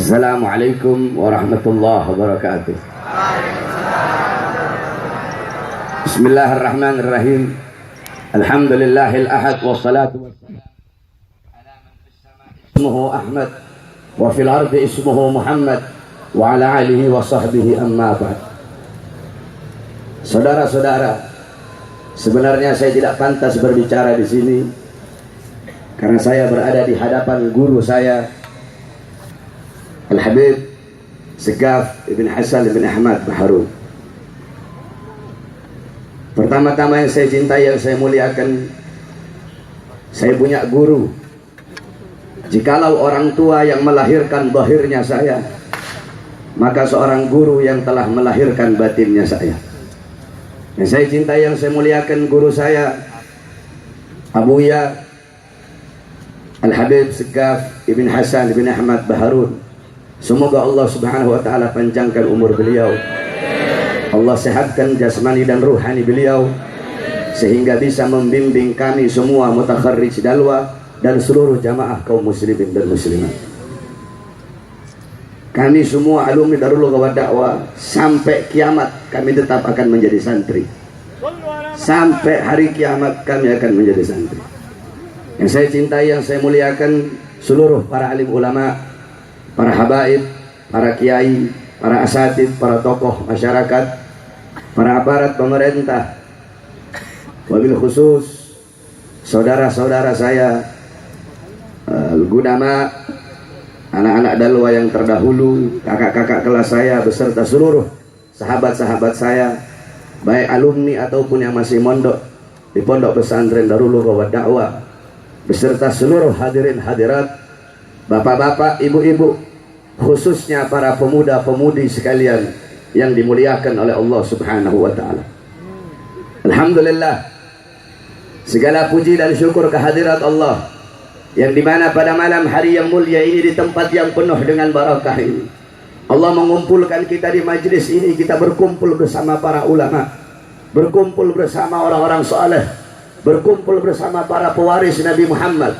Assalamualaikum warahmatullahi wabarakatuh. Bismillahirrahmanirrahim. Alhamdulillahil ahad wassalatu wassalamu ala man fis sama'i ismuhu Ahmad wa fil ardi ismuhu Muhammad wa ala alihi wa sahbihi amma ba'd. Saudara-saudara, sebenarnya saya tidak pantas berbicara di sini karena saya berada di hadapan guru saya Al-Habib Segaf Ibn Hasan Ibn Ahmad Baharun. Pertama-tama yang saya cintai, yang saya muliakan, saya punya guru. Jikalau orang tua yang melahirkan zahirnya saya, maka seorang guru yang telah melahirkan batinnya saya. Yang saya cintai, yang saya muliakan, guru saya Abuya Al-Habib Segaf Ibn Hasan Ibn Ahmad Baharun. Semoga Allah subhanahu wa ta'ala panjangkan umur beliau, Allah sehatkan jasmani dan ruhani beliau, sehingga bisa membimbing kami semua mutakharrij dalwa dan seluruh jamaah kaum muslimin dan muslimat. Kami semua alumni Darul Lughah wa Dakwah, sampai kiamat kami tetap akan menjadi santri. Sampai hari kiamat kami akan menjadi santri. Yang saya cintai, yang saya muliakan, seluruh para alim ulama, para habaib, para kiai, para asatid, para tokoh masyarakat, para aparat pemerintah, wabil khusus saudara-saudara saya gudama, anak-anak dalwa yang terdahulu, kakak-kakak kelas saya, beserta seluruh sahabat-sahabat saya, baik alumni ataupun yang masih mondok di pondok pesantren Darul Lughah wa Dakwah, beserta seluruh hadirin hadirat, bapak-bapak, ibu-ibu, khususnya para pemuda-pemudi sekalian yang dimuliakan oleh Allah subhanahu wa ta'ala. Alhamdulillah, segala puji dan syukur kehadirat Allah, yang dimana pada malam hari yang mulia ini, di tempat yang penuh dengan barakah ini, Allah mengumpulkan kita di majlis ini. Kita berkumpul bersama para ulama, berkumpul bersama orang-orang saleh, berkumpul bersama para pewaris Nabi Muhammad,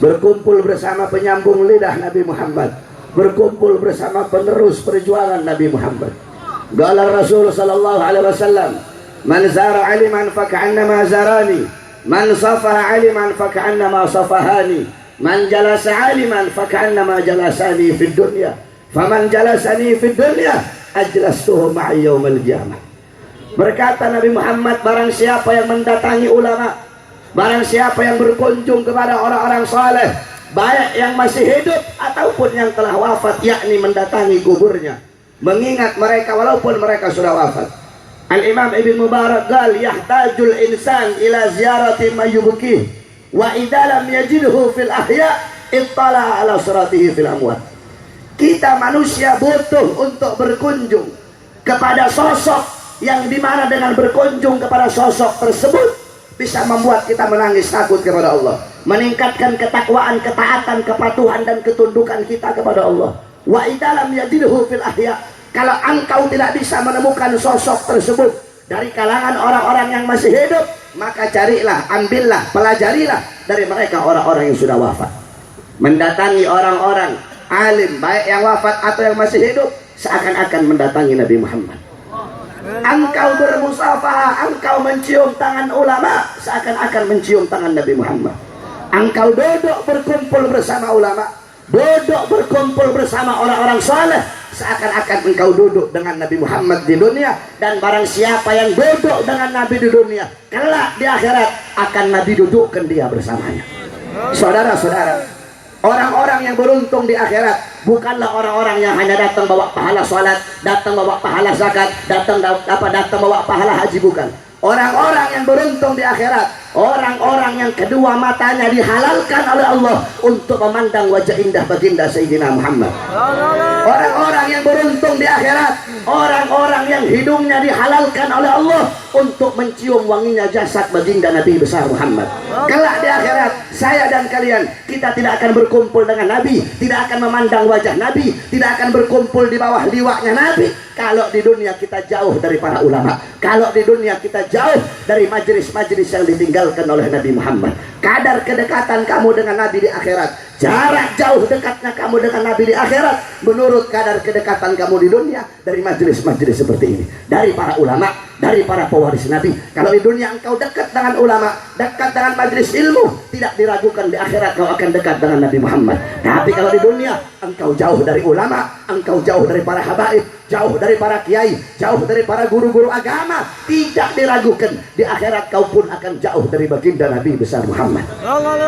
berkumpul bersama penyambung lidah Nabi Muhammad, berkumpul bersama penerus perjuangan Nabi Muhammad. Qala Rasul sallallahu alaihi wasallam, man zara aliman fa ka'annama zarani, man safaha aliman fa ka'annama safahani, man jalasa aliman fa ka'annama jalasani fid dunya, faman jalasani fid dunya ajlastuhu ma'i yaumil qiyamah. Berkata Nabi Muhammad, barang siapa yang mendatangi ulama, barang siapa yang berkunjung kepada orang-orang saleh, baik yang masih hidup ataupun yang telah wafat, yakni mendatangi kuburnya, mengingat mereka walaupun mereka sudah wafat. Al-Imam Ibn Mubarak qal, yahtajul insan ila ziyarati mayyubki wa idza lam yajidhu fil ahya ittala ala suratihi fil amwat. Kita manusia butuh untuk berkunjung kepada sosok yang dimana dengan berkunjung kepada sosok tersebut bisa membuat kita menangis takut kepada Allah, meningkatkan ketakwaan, ketaatan, kepatuhan dan ketundukan kita kepada Allah. Wa idalam yajidhu fil ahya, kalau engkau tidak bisa menemukan sosok tersebut dari kalangan orang-orang yang masih hidup, maka carilah, ambillah, pelajarilah dari mereka orang-orang yang sudah wafat. Mendatangi orang-orang alim, baik yang wafat atau yang masih hidup, seakan-akan mendatangi Nabi Muhammad. Engkau bermusafahah, engkau mencium tangan ulama, seakan-akan mencium tangan Nabi Muhammad. Engkau duduk berkumpul bersama ulama, duduk berkumpul bersama orang-orang saleh, seakan-akan engkau duduk dengan Nabi Muhammad di dunia. Dan barang siapa yang duduk dengan Nabi di dunia, kelak di akhirat akan Nabi dudukkan dia bersamanya. Saudara-saudara, orang-orang yang beruntung di akhirat bukanlah orang-orang yang hanya datang bawa pahala salat, datang bawa pahala zakat, datang bawa pahala haji, bukan. Orang-orang yang beruntung di akhirat, orang-orang yang kedua matanya dihalalkan oleh Allah untuk memandang wajah indah baginda Sayyidina Muhammad. Orang-orang yang beruntung di akhirat, orang-orang yang hidungnya dihalalkan oleh Allah untuk mencium wanginya jasad baginda Nabi besar Muhammad. Kelak di akhirat, saya dan kalian, kita tidak akan berkumpul dengan Nabi, tidak akan memandang wajah Nabi, tidak akan berkumpul di bawah liwaknya Nabi, kalau di dunia kita jauh dari para ulama, kalau di dunia kita jauh dari majelis-majelis yang ditinggalkan oleh Nabi Muhammad. Kadar kedekatan kamu dengan Nabi di akhirat Jarak jauh dekatnya kamu dengan Nabi di akhirat menurut kadar kedekatan kamu di dunia dari majelis-majelis seperti ini, dari para ulama, dari para pewaris Nabi. Kalau di dunia engkau dekat dengan ulama, dekat dengan majelis ilmu, tidak diragukan di akhirat kau akan dekat dengan Nabi Muhammad. Tapi kalau di dunia engkau jauh dari ulama, engkau jauh dari para habaib, jauh dari para kiai, jauh dari para guru-guru agama, tidak diragukan di akhirat kau pun akan jauh dari baginda Nabi besar Muhammad.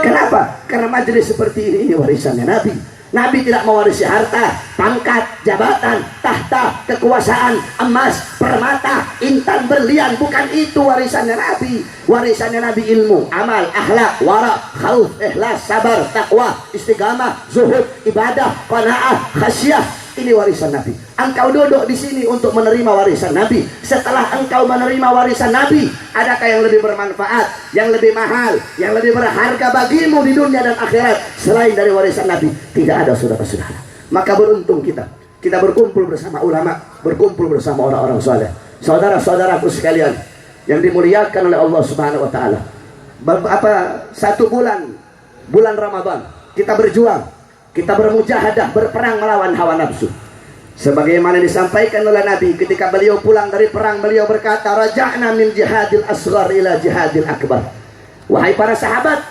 Kenapa? Karena majelis seperti ini warisannya Nabi. Nabi tidak mewarisi harta, pangkat, jabatan, tahta, kekuasaan, emas, permata, intan, berlian. Bukan itu warisannya Nabi. Warisannya Nabi ilmu, amal, akhlak, wara, khauf, ikhlas, sabar, takwa, istiqamah, zuhud, ibadah, qanaah, khasyah. Ini warisan Nabi. Engkau duduk di sini untuk menerima warisan Nabi. Setelah engkau menerima warisan Nabi, adakah yang lebih bermanfaat, yang lebih mahal, yang lebih berharga bagimu di dunia dan akhirat selain dari warisan Nabi? Tidak ada, saudara-saudara. Maka beruntung kita. Kita berkumpul bersama ulama, berkumpul bersama orang-orang saleh. Saudara-saudaraku sekalian yang dimuliakan oleh Allah Subhanahu wa taala. Satu bulan Ramadan, kita berjuang, kita bermujahadah, berperang melawan hawa nafsu. Sebagaimana disampaikan oleh Nabi ketika beliau pulang dari perang, beliau berkata, raja'na min jihadil asghar ila jihadil akbar. Wahai para sahabat,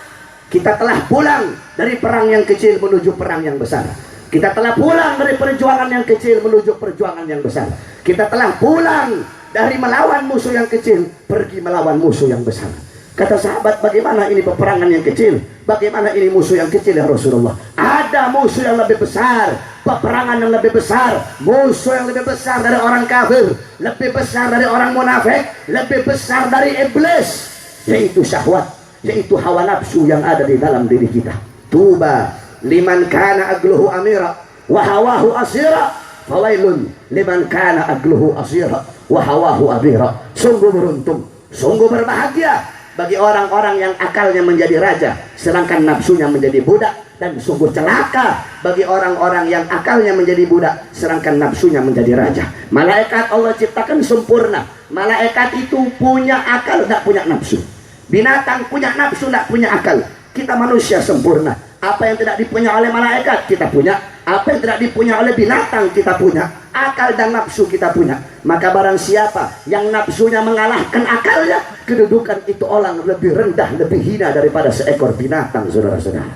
kita telah pulang dari perang yang kecil menuju perang yang besar. Kita telah pulang dari perjuangan yang kecil menuju perjuangan yang besar. Kita telah pulang dari melawan musuh yang kecil pergi melawan musuh yang besar. Kata sahabat, bagaimana ini peperangan yang kecil? Bagaimana ini musuh yang kecil ya Rasulullah? Ada musuh yang lebih besar, peperangan yang lebih besar, musuh yang lebih besar dari orang kafir, lebih besar dari orang munafik, lebih besar dari iblis, yaitu syahwat, yaitu hawa nafsu yang ada di dalam diri kita. Tuba liman kana agluhu amira wa hawahu asira, fawailun liman kana agluhu asira wa hawahu amira. Sungguh beruntung, sungguh berbahagia bagi orang-orang yang akalnya menjadi raja sedangkan nafsunya menjadi budak, dan sungguh celaka bagi orang-orang yang akalnya menjadi budak sedangkan nafsunya menjadi raja. Malaikat Allah ciptakan sempurna. Malaikat itu punya akal, tidak punya nafsu. Binatang punya nafsu, tidak punya akal. Kita manusia sempurna. Apa yang tidak dipunya oleh malaikat kita punya, apa yang tidak dipunya oleh binatang kita punya, akal dan nafsu kita punya. Maka barang siapa yang nafsunya mengalahkan akalnya, kedudukan itu orang lebih rendah, lebih hina daripada seekor binatang, saudara-saudara.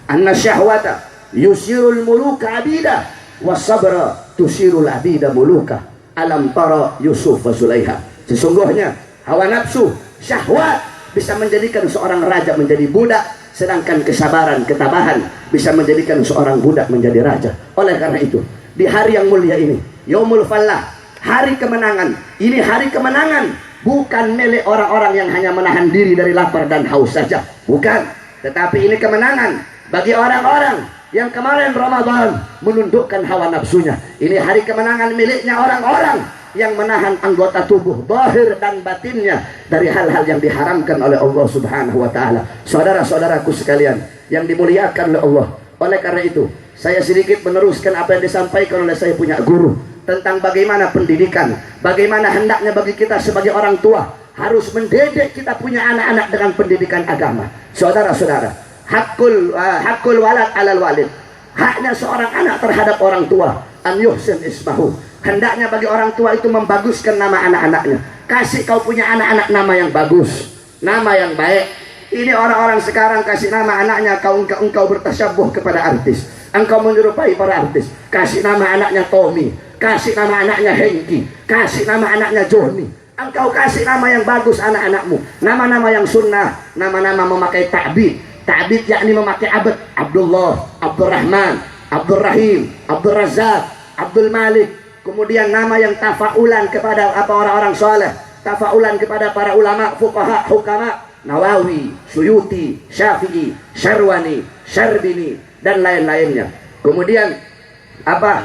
Anna syahwata yusirul muluka abida wasabra tusirul abida muluka. Alam tara Yusuf wa Zulaiha. Sesungguhnya hawa nafsu, syahwat bisa menjadikan seorang raja menjadi budak, sedangkan kesabaran, ketabahan bisa menjadikan seorang budak menjadi raja. Oleh karena itu, di hari yang mulia ini, Yaumul Fallah, hari kemenangan. Ini hari kemenangan bukan milik orang-orang yang hanya menahan diri dari lapar dan haus saja, bukan. Tetapi ini kemenangan bagi orang-orang yang kemarin Ramadan menundukkan hawa nafsunya. Ini hari kemenangan miliknya orang-orang yang menahan anggota tubuh zahir dan batinnya dari hal-hal yang diharamkan oleh Allah Subhanahu wa taala. Saudara-saudaraku sekalian yang dimuliakan oleh Allah. Oleh karena itu, saya sedikit meneruskan apa yang disampaikan oleh saya punya guru tentang bagaimana pendidikan, bagaimana hendaknya bagi kita sebagai orang tua harus mendidik kita punya anak-anak dengan pendidikan agama. Saudara-saudara, hakul walad alal walid. Haknya seorang anak terhadap orang tua an yuhsin ismahu. Hendaknya bagi orang tua itu membaguskan nama anak-anaknya. Kasih kau punya anak-anak nama yang bagus, nama yang baik. Ini orang-orang sekarang kasih nama anaknya engkau bertasyabuh kepada artis. Engkau menyerupai para artis. Kasih nama anaknya Tommy, kasih nama anaknya Hengki, kasih nama anaknya Johnny. Engkau kasih nama yang bagus anak-anakmu, nama-nama yang sunnah, nama-nama memakai ta'bid. Ta'bid yakni memakai abad, Abdullah, Abdurrahman, Abdurrahim, Abdul Razak, Abdul Malik. Kemudian nama yang tafaulan kepada orang-orang soleh, tafaulan kepada para ulama, fuqaha, hukama, Nawawi, Suyuti, Syafi'i, Syarwani, Syarbini, dan lain-lainnya. Kemudian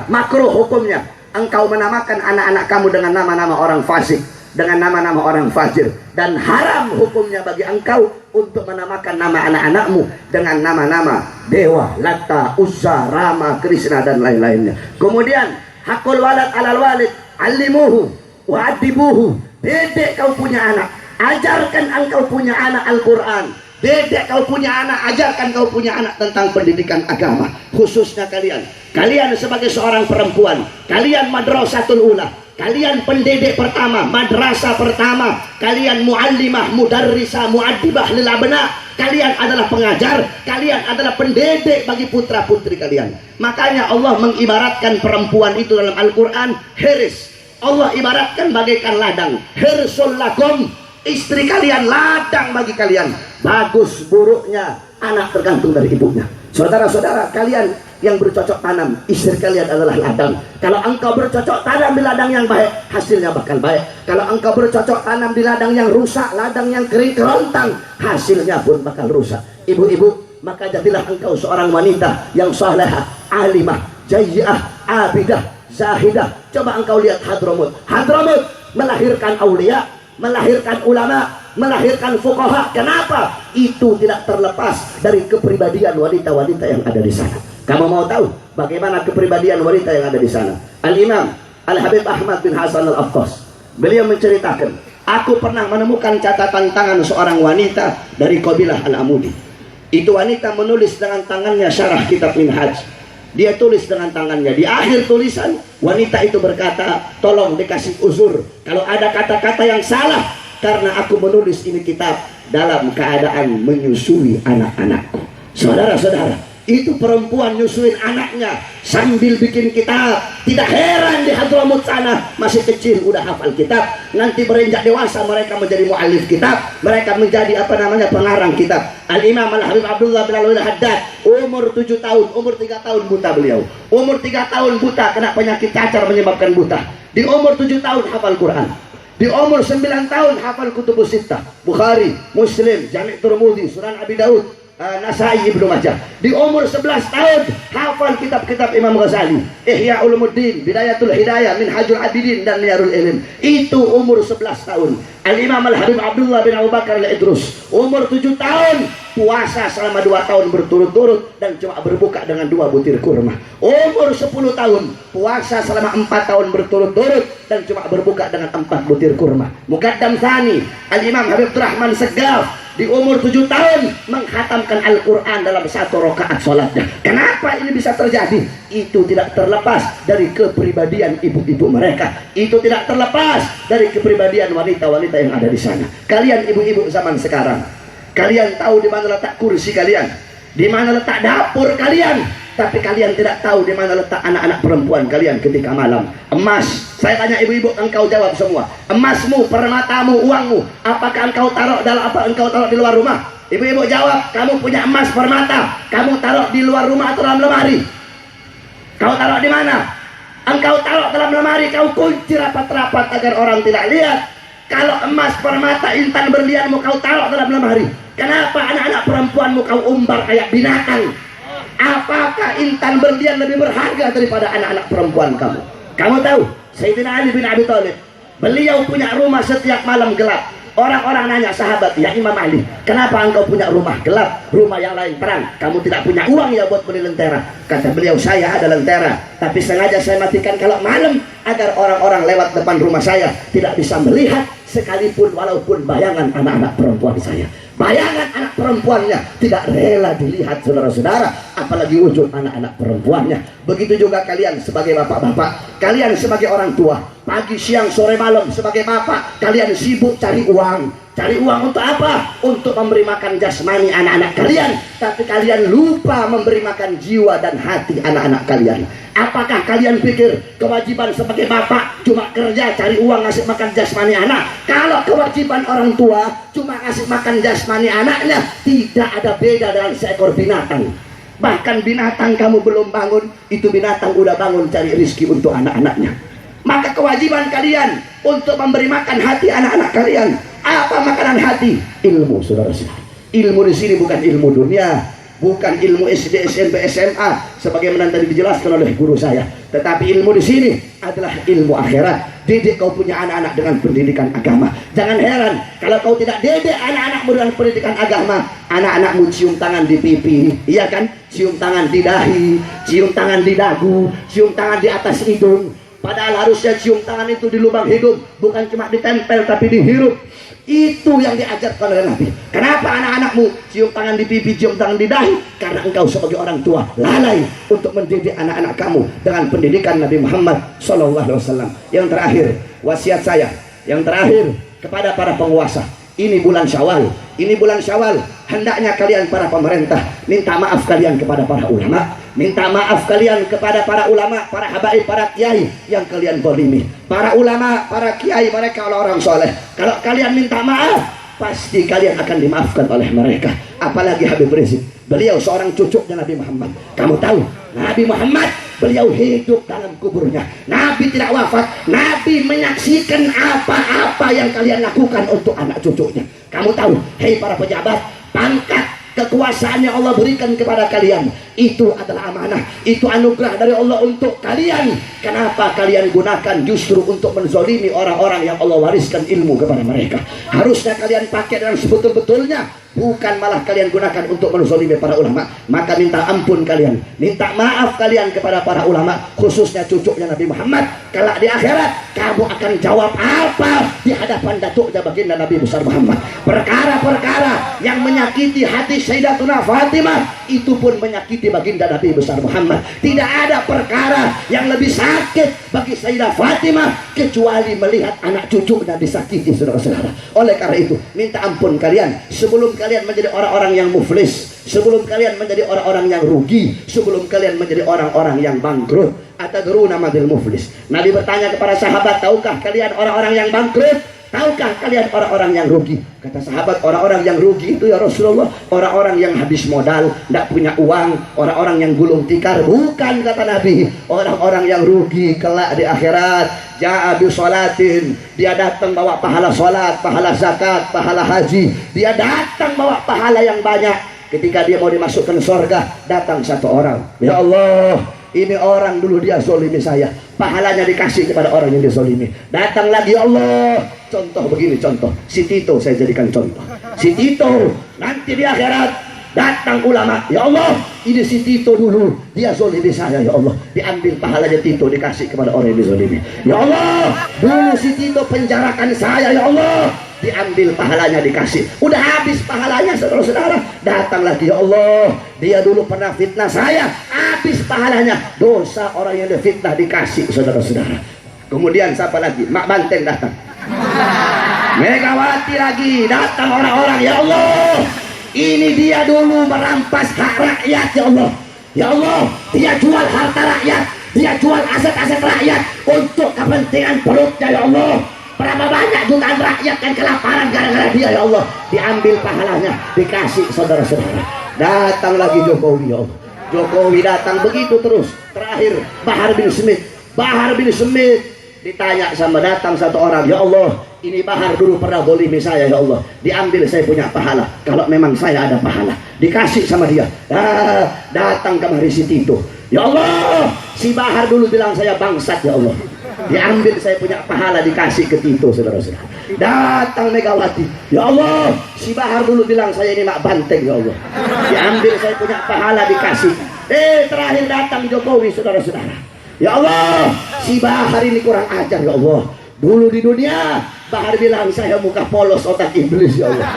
makruh hukumnya engkau menamakan anak-anak kamu dengan nama-nama orang fasik, dengan nama-nama orang fajir, dan haram hukumnya bagi engkau untuk menamakan nama anak-anakmu dengan nama-nama dewa, Latta, Uzza, Rama, Krishna, dan lain-lainnya. Kemudian hakul walad alal walid alimuhu wa adibuhu. Didik kau punya anak, ajarkan engkau punya anak Al-Quran, Dedek kau punya anak, ajarkan kau punya anak tentang pendidikan agama. Khususnya kalian sebagai seorang perempuan, kalian madrasatul ula, kalian pendidik pertama, madrasah pertama, kalian muallimah, mudarrisah, muaddibah lil abna. Kalian adalah pengajar, kalian adalah pendidik bagi putra putri kalian. Makanya Allah mengibaratkan perempuan itu dalam Al-Quran hiris. Allah ibaratkan bagaikan ladang. Hirsul lakum, istri kalian ladang bagi kalian. Bagus buruknya anak tergantung dari ibunya. Saudara-saudara kalian yang bercocok tanam, istri kalian adalah ladang. Kalau engkau bercocok tanam di ladang yang baik, hasilnya bakal baik. Kalau engkau bercocok tanam di ladang yang rusak, ladang yang kering kerontang, hasilnya pun bakal rusak. Ibu-ibu, maka jadilah engkau seorang wanita yang salehah, alimah, jayyah, abidah, zahidah. Coba engkau lihat Hadramut. Hadramut melahirkan aulia, melahirkan ulama, melahirkan fuqaha. Kenapa? Itu tidak terlepas dari kepribadian wanita-wanita yang ada di sana. Kamu mau tahu bagaimana kepribadian wanita yang ada di sana? Al-Imam Al-Habib Ahmad bin Hasan Al-Affas, beliau menceritakan, aku pernah menemukan catatan tangan seorang wanita dari kabilah Al-Amudi. Itu wanita menulis dengan tangannya syarah kitab Minhaj. Dia tulis dengan tangannya. Di akhir tulisan, wanita itu berkata, tolong dikasih uzur kalau ada kata-kata yang salah, karena aku menulis ini kitab dalam keadaan menyusui anak-anakku. Saudara-saudara, itu perempuan nyusuin anaknya sambil bikin kitab. Tidak heran di Hadramut sana masih kecil udah hafal kitab. Nanti beranjak dewasa mereka menjadi mu'alif kitab, mereka menjadi pengarang kitab. Al-Imam Al-Habib Abdullah bin Al-Haddad umur 7 tahun, umur 3 tahun buta beliau. Umur 3 tahun buta kena penyakit cacar menyebabkan buta. Di umur 7 tahun hafal Quran. Di umur 9 tahun hafal Kutubus Sittah, Bukhari, Muslim, Jami' Tirmidzi, Sunan Abi Daud, Nasai, Ibnu Majah. Di umur 11 tahun hafal kitab-kitab Imam Ghazali, Ihya Ulumuddin, Bidayatul Hidayah, Minhajul Abidin, dan Niyarul Ilm. Itu umur 11 tahun. Al-Imam Al-Habib Abdullah bin Abu Bakar Al-Idrus umur 7 tahun puasa selama 2 tahun berturut-turut dan cuma berbuka dengan 2 butir kurma. Umur 10 tahun puasa selama 4 tahun berturut-turut dan cuma berbuka dengan 4 butir kurma. Muqaddam Tsani Al-Imam Habib Rahman Segaf di umur 7 tahun menghatamkan Al-Quran dalam 1 rakaat sholatnya. Kenapa ini bisa terjadi? Itu tidak terlepas dari kepribadian ibu-ibu mereka. Itu tidak terlepas dari kepribadian wanita-wanita yang ada di sana. Kalian ibu-ibu zaman sekarang, kalian tahu di mana letak kursi kalian, di mana letak dapur kalian, tapi kalian tidak tahu di mana letak anak-anak perempuan kalian ketika malam. Emas, saya tanya ibu-ibu, engkau jawab semua. Emasmu, permatamu, uangmu, apakah engkau taruh engkau taruh di luar rumah? Ibu-ibu jawab, kamu punya emas permata, kamu taruh di luar rumah atau dalam lemari? Kau taruh di mana? Engkau taruh dalam lemari, kau kunci rapat-rapat agar orang tidak lihat. Kalau emas permata intan berlianmu kau taruh dalam lemari, kenapa anak-anak perempuanmu kau umbar kayak binatang? Apakah intan berlian lebih berharga daripada anak-anak perempuan kamu? Kamu tahu Sayyidina Ali bin Abi Thalib, beliau punya rumah setiap malam gelap. Orang-orang nanya sahabat, ya Imam Ali, kenapa engkau punya rumah gelap, rumah yang lain terang? Kamu tidak punya uang ya buat beli lentera? Kata beliau, saya ada lentera, tapi sengaja saya matikan kalau malam agar orang-orang lewat depan rumah saya tidak bisa melihat sekalipun walaupun bayangan anak-anak perempuan saya. Bayangan anak perempuannya tidak rela dilihat, saudara-saudara, apalagi wujud anak-anak perempuannya. Begitu juga kalian sebagai bapak-bapak, kalian sebagai orang tua, pagi, siang, sore, malam sebagai bapak, kalian sibuk cari uang. Cari uang untuk apa? Untuk memberi makan jasmani anak-anak kalian, tapi kalian lupa memberi makan jiwa dan hati anak-anak kalian. Apakah kalian pikir kewajiban sebagai bapak cuma kerja cari uang ngasih makan jasmani anak? Kalau kewajiban orang tua cuma ngasih makan jasmani anaknya, tidak ada beda dengan seekor binatang. Bahkan binatang kamu belum bangun, itu binatang udah bangun cari rizki untuk anak-anaknya. Maka kewajiban kalian untuk memberi makan hati anak-anak kalian. Apa makanan hati? Ilmu, saudara-saudara. Ilmu di sini bukan ilmu dunia, bukan ilmu SD, SMP, SMA sebagaimana tadi dijelaskan oleh guru saya, tetapi ilmu di sini adalah ilmu akhirat. Didik kau punya anak-anak dengan pendidikan agama. Jangan heran kalau kau tidak didik anak-anakmu dengan pendidikan agama, anak-anakmu cium tangan di pipi, iya kan? Cium tangan di dahi, cium tangan di dagu, cium tangan di atas hidung. Padahal harusnya cium tangan itu di lubang hidung, bukan cuma ditempel tapi dihirup. Itu yang diajarkan oleh Nabi. Kenapa anak-anakmu cium tangan di pipi, cium tangan di dahi? Karena engkau sebagai orang tua lalai untuk mendidik anak-anak kamu dengan pendidikan Nabi Muhammad SAW. Yang terakhir, wasiat saya yang terakhir kepada para penguasa. Ini bulan Syawal, hendaknya kalian para pemerintah minta maaf kalian kepada para ulama, minta maaf kalian kepada para ulama, para habaib, para kiai yang kalian zalimi. Para ulama, para kiai, mereka orang soleh. Kalau kalian minta maaf, pasti kalian akan dimaafkan oleh mereka. Apalagi Habib Rizik, beliau seorang cucunya Nabi Muhammad. Kamu tahu Nabi Muhammad, beliau hidup dalam kuburnya. Nabi tidak wafat. Nabi menyaksikan apa-apa yang kalian lakukan untuk anak cucunya. Kamu tahu, hei para pejabat, pangkat kekuasaan yang Allah berikan kepada kalian itu adalah amanah, itu anugerah dari Allah untuk kalian. Kenapa kalian gunakan justru untuk menzolimi orang-orang yang Allah wariskan ilmu kepada mereka? Harusnya kalian pakai dengan sebetul-betulnya, bukan malah kalian gunakan untuk menzolimi para ulama. Maka minta ampun kalian, minta maaf kalian kepada para ulama, khususnya cucunya Nabi Muhammad. Kalau di akhirat kamu akan jawab apa di hadapan datuknya baginda Nabi besar Muhammad? Perkara-perkara yang menyakiti hati Sayyidatuna Fatimah itu pun menyakiti baginda Nabi besar Muhammad. Tidak ada perkara yang lebih sakit bagi Sayyidah Fatimah kecuali melihat anak cucunya disakiti, saudara-saudara. Oleh karena itu, minta ampun kalian sebelum kalian menjadi orang-orang yang muflis, sebelum kalian menjadi orang-orang yang rugi, sebelum kalian menjadi orang-orang yang bangkrut. Atadruna madil muflis. Nabi bertanya kepada sahabat, tahukah kalian orang-orang yang bangkrut? Tahukah kalian orang-orang yang rugi? Kata sahabat, orang-orang yang rugi itu ya Rasulullah, orang-orang yang habis modal, tidak punya uang, orang-orang yang gulung tikar. Bukan, kata Nabi, orang-orang yang rugi kelak di akhirat. Ja'a bi sholatin, dia datang bawa pahala sholat, pahala zakat, pahala haji. Dia datang bawa pahala yang banyak. Ketika dia mau dimasukkan surga, datang satu orang, ya Allah, ini orang dulu dia zolimi saya, pahalanya dikasih kepada orang yang dizolimi. Datang lagi, ya Allah, contoh begini, contoh si Tito, saya jadikan contoh si Tito. Nanti di akhirat datang ulama, ya Allah, ini si Tito dulu dia zolimi saya, ya Allah, diambil pahalanya Tito dikasih kepada orang yang dizolimi. Ya Allah, dulu si Tito penjarakan saya, ya Allah, diambil pahalanya dikasih. Udah habis pahalanya, saudara-saudara. Datang lagi, ya Allah, dia dulu pernah fitnah saya, habis pahalanya. Dosa orang yang difitnah dikasih, saudara-saudara. Kemudian siapa lagi? Mak Banteng datang, Megawati lagi datang, orang-orang, ya Allah, ini dia dulu merampas hak rakyat, ya Allah, ya Allah, dia jual harta rakyat, dia jual aset-aset rakyat untuk kepentingan perutnya, ya Allah. Berapa banyak jutaan rakyat kan kelaparan gara-gara dia, ya Allah. Diambil pahalanya dikasih, saudara-saudara. Datang lagi Jokowi, ya Allah, Jokowi datang begitu terus. Terakhir Bahar bin Smith ditanya sama, datang satu orang, ya Allah, ini Bahar dulu pernah zalimi saya, ya Allah, diambil saya punya pahala. Kalau memang saya ada pahala, dikasih sama dia. Datang kemari si Tito, ya Allah, si Bahar dulu bilang saya bangsat, ya Allah, diambil saya punya pahala dikasih ke Tito, saudara-saudara. Datang Megawati, ya Allah, si Bahar dulu bilang saya ini mak banteng, ya Allah, diambil saya punya pahala dikasih. Terakhir datang Jokowi, saudara-saudara. Ya Allah, si Bahar ini kurang ajar, ya Allah. Dulu di dunia Bahar bilang saya muka polos, otak iblis, ya Allah.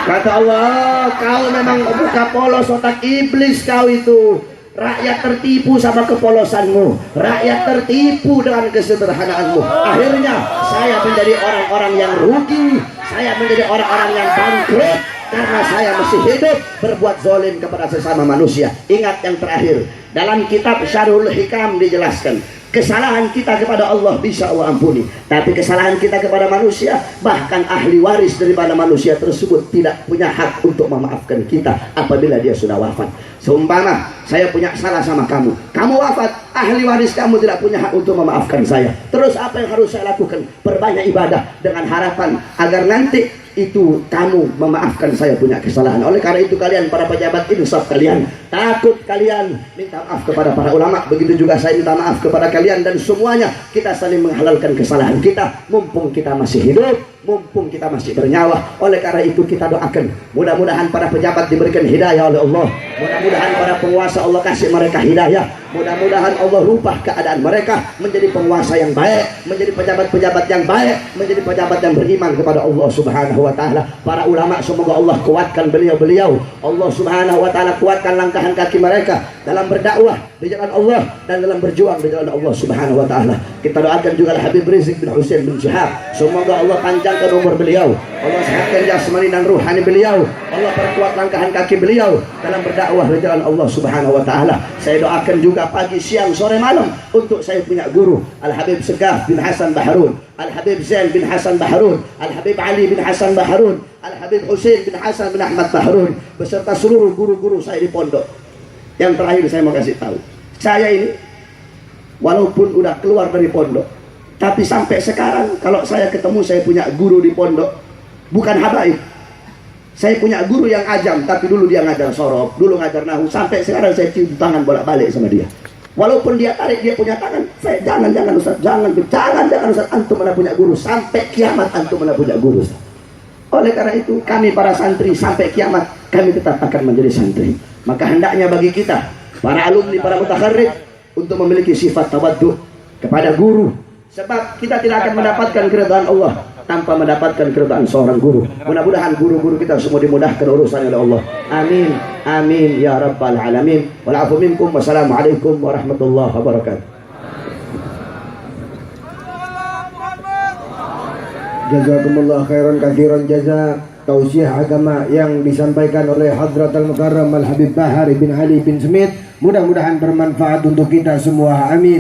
Kata Allah, kau memang muka polos, otak iblis kau itu. Rakyat tertipu sama kepolosanmu, rakyat tertipu dengan kesederhanaanmu. Akhirnya saya menjadi orang-orang yang rugi, saya menjadi orang-orang yang bangkrut karena saya masih hidup berbuat zalim kepada sesama manusia. Ingat yang terakhir, dalam kitab Syarhul Hikam dijelaskan, kesalahan kita kepada Allah bisa Allah ampuni, tapi kesalahan kita kepada manusia, bahkan ahli waris daripada manusia tersebut tidak punya hak untuk memaafkan kita apabila dia sudah wafat. Seumpama saya punya salah sama kamu, kamu wafat, ahli waris kamu tidak punya hak untuk memaafkan saya. Terus apa yang harus saya lakukan? Perbanyak ibadah dengan harapan agar nanti itu kamu memaafkan saya punya kesalahan. Oleh karena itu kalian para pejabat insaf kalian, takut kalian, minta maaf kepada para ulama. Begitu juga saya minta maaf kepada kalian, dan semuanya kita saling menghalalkan kesalahan kita mumpung kita masih hidup, mumpung kita masih bernyawa. Oleh karena itu kita doakan, mudah-mudahan para pejabat diberikan hidayah oleh Allah, mudah-mudahan para penguasa Allah kasih mereka hidayah, mudah-mudahan Allah rubah keadaan mereka menjadi penguasa yang baik, menjadi pejabat-pejabat yang baik, menjadi pejabat yang beriman kepada Allah Subhanahu wa taala. Para ulama semoga Allah kuatkan beliau-beliau, Allah Subhanahu wa taala kuatkan langkahan kaki mereka dalam berdakwah di jalan Allah dan dalam berjuang di jalan Allah Subhanahu wa taala. Kita doakan juga Habib Rizik bin Husain bin Syihab, semoga Allah panjangkan umur beliau, Allah sehatkan jasmani dan ruhani beliau, Allah perkuat langkahan kaki beliau dalam berdakwah di jalan Allah Subhanahu wa taala. Saya doakan juga pagi, siang, sore, malam untuk saya punya guru Al-Habib Segaf bin Hasan Baharun, Al-Habib Zain bin Hasan Baharun, Al-Habib Ali bin Hasan Baharun, Al-Habib Husain bin Hasan bin Ahmad Baharun, beserta seluruh guru-guru saya di pondok. Yang terakhir saya mau kasih tahu, saya ini walaupun udah keluar dari pondok, tapi sampai sekarang kalau saya ketemu saya punya guru di pondok, bukan habaib. Saya punya guru yang ajam, tapi dulu dia ngajar sorob, dulu ngajar nahu, sampai sekarang saya cium tangan bolak-balik sama dia. Walaupun dia tarik, dia punya tangan, saya jangan Ustaz, jangan Ustaz, antum mana punya guru, sampai kiamat antum mana punya guru Ustaz. Oleh karena itu kami para santri sampai kiamat kami tetap akan menjadi santri. Maka hendaknya bagi kita para alumni, para mutakharrid untuk memiliki sifat tawaddu kepada guru, sebab kita tidak akan mendapatkan keridhaan Allah tanpa mendapatkan keridhaan seorang guru. Mudah-mudahan guru-guru kita semua dimudahkan urusannya oleh Allah. Amin, amin ya rabbal alamin. Wal afu minkum. Wassalamualaikum warahmatullahi wabarakatuh. Jazakumullah khairan katsiran jaza tausiah agama yang disampaikan oleh Hadratul Mukarram Al Habib Bahar bin Ali bin Smith. Mudah-mudahan bermanfaat untuk kita semua. Amin.